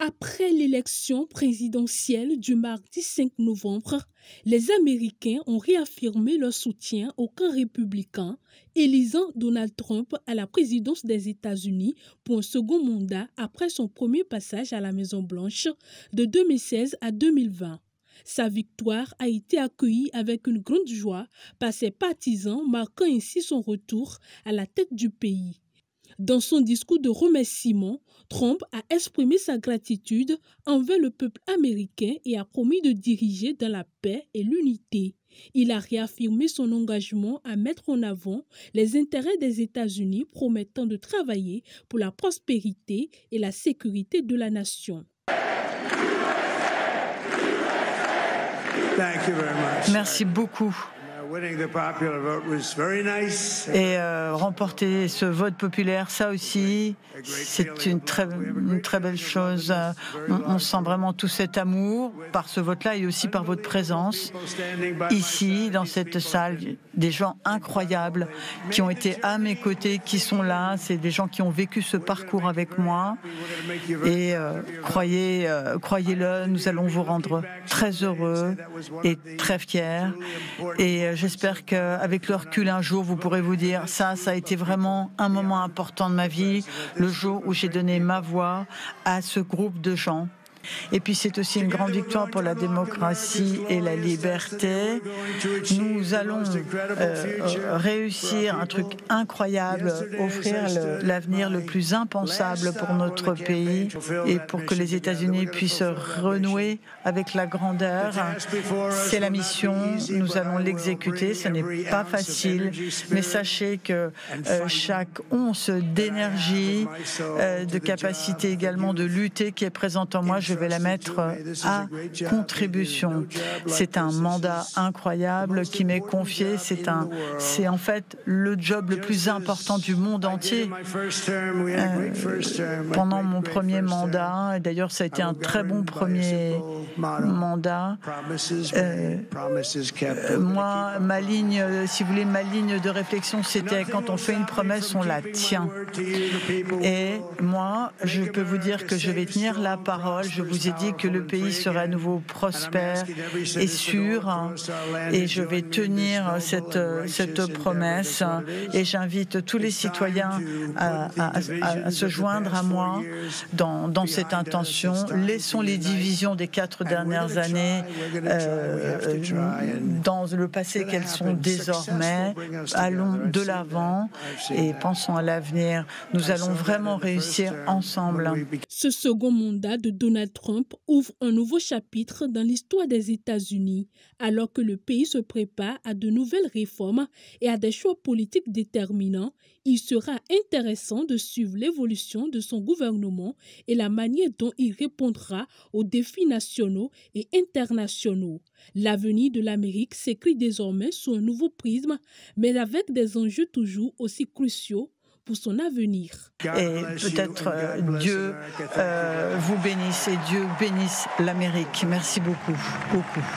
Après l'élection présidentielle du mardi 5 novembre, les Américains ont réaffirmé leur soutien au camp républicain, élisant Donald Trump à la présidence des États-Unis pour un second mandat après son premier passage à la Maison-Blanche de 2016 à 2020. Sa victoire a été accueillie avec une grande joie par ses partisans, marquant ainsi son retour à la tête du pays. Dans son discours de remerciement, Trump a exprimé sa gratitude envers le peuple américain et a promis de diriger dans la paix et l'unité. Il a réaffirmé son engagement à mettre en avant les intérêts des États-Unis, promettant de travailler pour la prospérité et la sécurité de la nation. Merci beaucoup. Et remporter ce vote populaire, ça aussi, c'est une très belle chose. On sent vraiment tout cet amour par ce vote-là et aussi par votre présence. Ici, dans cette salle, des gens incroyables qui ont été à mes côtés, qui sont là. C'est des gens qui ont vécu ce parcours avec moi. Et croyez-le, nous allons vous rendre très heureux et très fiers. Et j'espère qu'avec le recul, un jour, vous pourrez vous dire ça a été vraiment un moment important de ma vie, le jour où j'ai donné ma voix à ce groupe de gens. Et puis c'est aussi une grande victoire pour la démocratie et la liberté. Nous allons réussir un truc incroyable, offrir l'avenir le plus impensable pour notre pays et pour que les États-Unis puissent renouer avec la grandeur. C'est la mission, nous allons l'exécuter, ce n'est pas facile, mais sachez que chaque once d'énergie, de capacité également de lutter qui est présente en moi, je vais la mettre à contribution. C'est un mandat incroyable qui m'est confié. C'est en fait le job le plus important du monde entier. Pendant mon premier mandat, et d'ailleurs ça a été un très bon premier mandat, moi, ma ligne, si vous voulez, ma ligne de réflexion, c'était quand on fait une promesse, on la tient. Et moi, je peux vous dire que je vais tenir la parole. Je vous ai dit que le pays serait à nouveau prospère et sûr, et je vais tenir cette promesse. Et j'invite tous les citoyens à se joindre à moi dans cette intention. Laissons les divisions des 4 dernières années dans le passé qu'elles sont désormais. Allons de l'avant et pensons à l'avenir. Nous allons vraiment réussir ensemble. Ce second mandat de Donald Trump ouvre un nouveau chapitre dans l'histoire des États-Unis, alors que le pays se prépare à de nouvelles réformes et à des choix politiques déterminants. Il sera intéressant de suivre l'évolution de son gouvernement et la manière dont il répondra aux défis nationaux et internationaux. L'avenir de l'Amérique s'écrit désormais sous un nouveau prisme, mais avec des enjeux toujours aussi cruciaux pour son avenir. Et peut-être Dieu vous bénisse et Dieu bénisse l'Amérique. Merci beaucoup, beaucoup.